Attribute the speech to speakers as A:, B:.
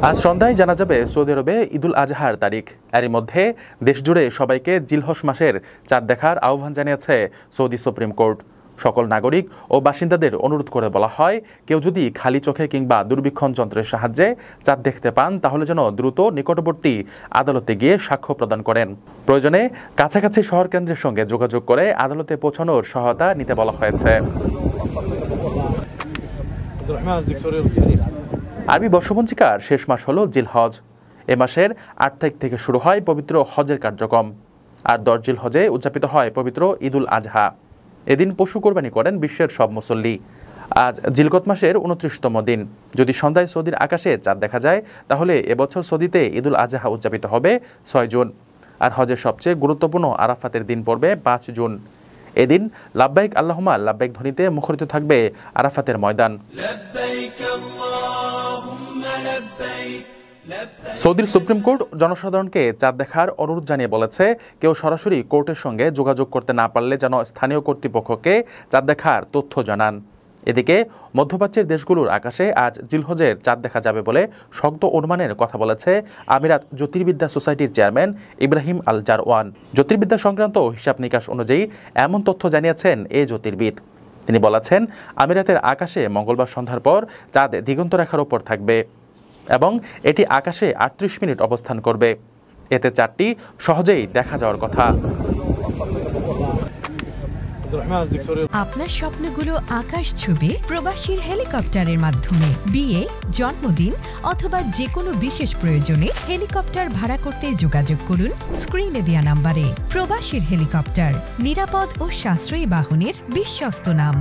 A: আজ সন্ধ্যায় জানা যাবে সৌদি আরবে ঈদুল আজহার তারিখ। এরই মধ্যে দেশজুড়ে সবাইকে জিলহজ মাসের চাঁদ দেখার আহ্বান জানিয়েছে সৌদি সুপ্রিম কোর্ট। সকল নাগরিক ও বাসিন্দাদের অনুরোধ করে বলা হয়, কেউ যদি খালি চোখে কিংবা দূরবীক্ষণ যন্ত্রের সাহায্যে চাঁদ দেখতে পান তাহলে যেন দ্রুত নিকটবর্তী আদালতে গিয়ে সাক্ষ্য প্রদান করেন। প্রয়োজনে কাছাকাছি শহর কেন্দ্রের সঙ্গে যোগাযোগ করে আদালতে পৌঁছানোর সহায়তা নিতে বলা হয়েছে। আরবি বর্ষপঞ্জিকার শেষ মাস হল জিলহজ। এ মাসের ৮ তারিখ থেকে শুরু হয় পবিত্র হজের কার্যক্রম, আর ১০ জিলহজে উদযাপিত হয় পবিত্র ঈদুল আজহা। এদিন পশু কোরবানি করেন বিশ্বের সব মুসল্লি। আজ জিলকত মাসের ২৯তম দিন। যদি সন্ধ্যায় সৌদির আকাশে চাঁদ দেখা যায় তাহলে এবছর সৌদিতে ঈদুল আজহা উদযাপিত হবে ৬ জুন। আর হজের সবচেয়ে গুরুত্বপূর্ণ আরাফাতের দিন পড়বে ৫ জুন। এদিন লাব্বাইক আল্লাহুম্মা লাব্বাইক ধ্বনিতে মুখরিত থাকবে আরাফাতের ময়দান। সৌদির সুপ্রিম কোর্ট জনসাধারণকে চাঁদ দেখার অনুরোধ জানিয়ে বলেছে, কেউ সরাসরি কোর্টের সঙ্গে যোগাযোগ করতে না পারলে যেন স্থানীয় কর্তৃপক্ষকে চাঁদ দেখার তথ্য জানান। এদিকে মধ্যপ্রাচ্যের দেশগুলোর আকাশে আজ জিলহজের চাঁদ দেখা যাবে বলে শক্ত অনুমানের কথা বলেছে আমিরাত জ্যোতির্বিদ্যা সোসাইটির চেয়ারম্যান ইব্রাহিম আল জারওয়ান। জ্যোতির্বিদ্যা সংক্রান্ত হিসাব নিকাশ অনুযায়ী এমন তথ্য জানিয়েছেন এই জ্যোতির্বিদ। তিনি বলেছেন, আমিরাতের আকাশে মঙ্গলবার সন্ধ্যার পর চাঁদ দিগন্ত রেখার ওপর থাকবে এবং এটি আকাশে ৩৮ মিনিট অবস্থান করবে। এতে চাঁদটি সহজেই দেখা যাওয়ার কথা।
B: আপনার স্বপ্নগুলো আকাশ ছুবে প্রবাসীর হেলিকপ্টারের মাধ্যমে। বিয়ে, জন্মদিন অথবা যে কোনো বিশেষ প্রয়োজনে হেলিকপ্টার ভাড়া করতে যোগাযোগ করুন স্ক্রিনে দেয়া নাম্বারে। প্রবাসীর হেলিকপ্টার, নিরাপদ ও সাশ্রয়ী বাহনের বিশ্বস্ত নাম।